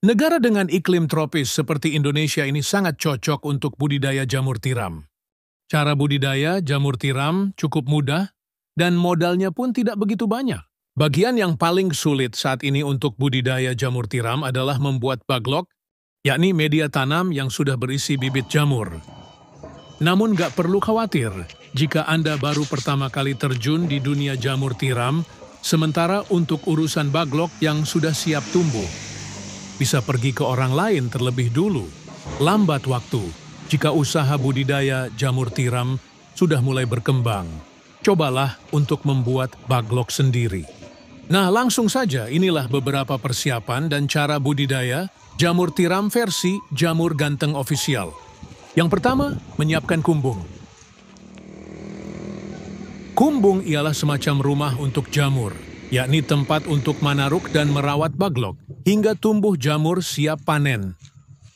Negara dengan iklim tropis seperti Indonesia ini sangat cocok untuk budidaya jamur tiram. Cara budidaya jamur tiram cukup mudah dan modalnya pun tidak begitu banyak. Bagian yang paling sulit saat ini untuk budidaya jamur tiram adalah membuat baglok, yakni media tanam yang sudah berisi bibit jamur. Namun nggak perlu khawatir jika Anda baru pertama kali terjun di dunia jamur tiram, sementara untuk urusan baglok yang sudah siap tumbuh, bisa pergi ke orang lain terlebih dulu. Lambat waktu jika usaha budidaya jamur tiram sudah mulai berkembang. Cobalah untuk membuat baglok sendiri. Nah, langsung saja inilah beberapa persiapan dan cara budidaya jamur tiram versi Jamur Ganteng Official. Yang pertama, menyiapkan kumbung. Kumbung ialah semacam rumah untuk jamur, yakni tempat untuk manaruk dan merawat baglok hingga tumbuh jamur siap panen.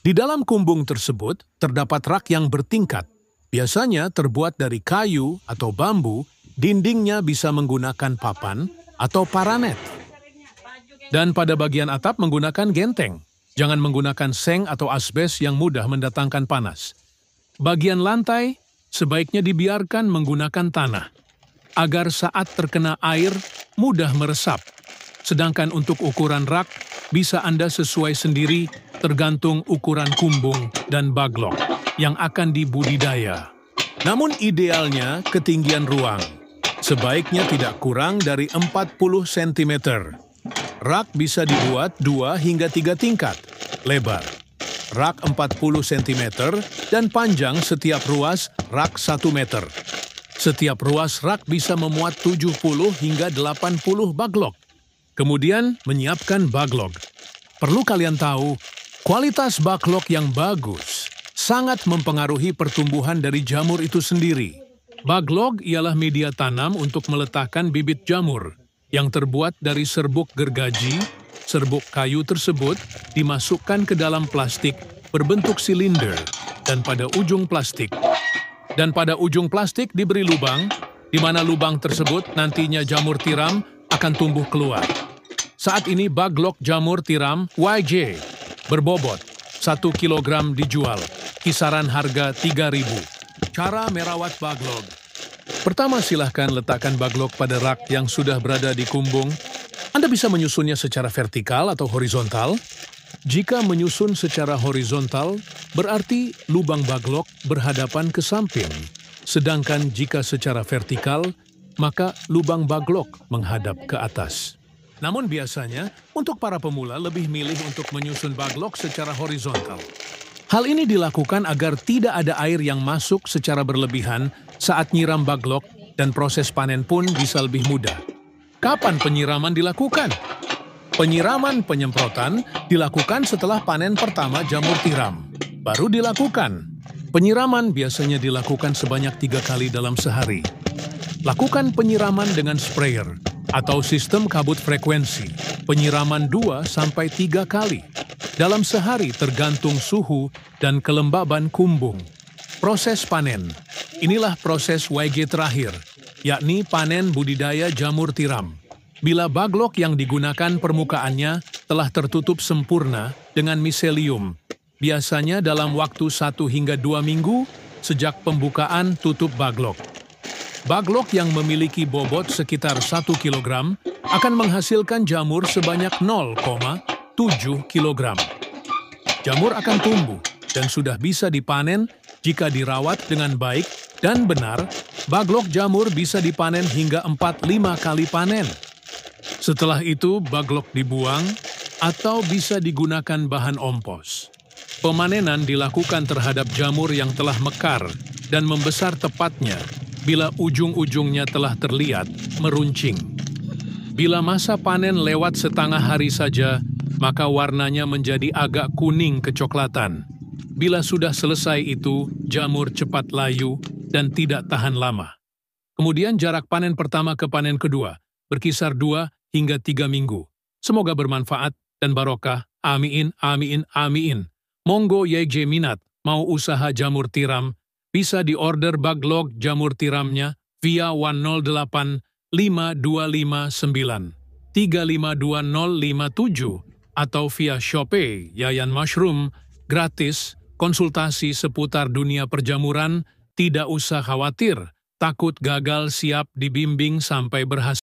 Di dalam kumbung tersebut terdapat rak yang bertingkat. Biasanya terbuat dari kayu atau bambu, dindingnya bisa menggunakan papan atau paranet. Dan pada bagian atap menggunakan genteng. Jangan menggunakan seng atau asbes yang mudah mendatangkan panas. Bagian lantai sebaiknya dibiarkan menggunakan tanah, agar saat terkena air mudah meresap. Sedangkan untuk ukuran rak, bisa Anda sesuai sendiri tergantung ukuran kumbung dan baglok yang akan dibudidaya. Namun idealnya ketinggian ruang, sebaiknya tidak kurang dari 40 cm. Rak bisa dibuat 2 hingga 3 tingkat, lebar. Rak 40 cm dan panjang setiap ruas rak 1 meter. Setiap ruas rak bisa memuat 70 hingga 80 baglok. Kemudian menyiapkan baglok. Perlu kalian tahu, kualitas baglok yang bagus sangat mempengaruhi pertumbuhan dari jamur itu sendiri. Baglok ialah media tanam untuk meletakkan bibit jamur yang terbuat dari serbuk gergaji. Serbuk kayu tersebut dimasukkan ke dalam plastik berbentuk silinder dan pada ujung plastik diberi lubang, di mana lubang tersebut nantinya jamur tiram akan tumbuh keluar. Saat ini baglok jamur tiram YJ berbobot 1 kg dijual, kisaran harga 3.000. Cara merawat baglok. Pertama, silahkan letakkan baglok pada rak yang sudah berada di kumbung. Anda bisa menyusunnya secara vertikal atau horizontal. Jika menyusun secara horizontal, berarti lubang baglok berhadapan ke samping. Sedangkan jika secara vertikal, maka lubang baglok menghadap ke atas. Namun biasanya, untuk para pemula lebih milih untuk menyusun baglok secara horizontal. Hal ini dilakukan agar tidak ada air yang masuk secara berlebihan saat nyiram baglok dan proses panen pun bisa lebih mudah. Kapan penyiraman dilakukan? Penyiraman penyemprotan dilakukan setelah panen pertama jamur tiram. Baru dilakukan. Penyiraman biasanya dilakukan sebanyak 3 kali dalam sehari. Lakukan penyiraman dengan sprayer atau sistem kabut frekuensi. Penyiraman 2-3 kali dalam sehari tergantung suhu dan kelembaban kumbung. Proses panen. Inilah proses YG terakhir, yakni panen budidaya jamur tiram. Bila baglok yang digunakan permukaannya telah tertutup sempurna dengan miselium, biasanya dalam waktu 1 hingga 2 minggu sejak pembukaan tutup baglok. Baglok yang memiliki bobot sekitar 1 kg akan menghasilkan jamur sebanyak 0,7 kg. Jamur akan tumbuh dan sudah bisa dipanen jika dirawat dengan baik dan benar. Baglok jamur bisa dipanen hingga 4-5 kali panen. Setelah itu, baglok dibuang atau bisa digunakan bahan ompos. Pemanenan dilakukan terhadap jamur yang telah mekar dan membesar tepatnya bila ujung-ujungnya telah terlihat meruncing. Bila masa panen lewat setengah hari saja, maka warnanya menjadi agak kuning kecoklatan. Bila sudah selesai itu, jamur cepat layu dan tidak tahan lama. Kemudian jarak panen pertama ke panen kedua berkisar 2 hingga 3 minggu. Semoga bermanfaat dan barokah. Amin, amin, amin. Monggo YJ minat mau usaha jamur tiram, bisa diorder baglok jamur tiramnya via 108 5259 352057 atau via Shopee Yayan Mushroom, gratis, konsultasi seputar dunia perjamuran, tidak usah khawatir, takut gagal siap dibimbing sampai berhasil.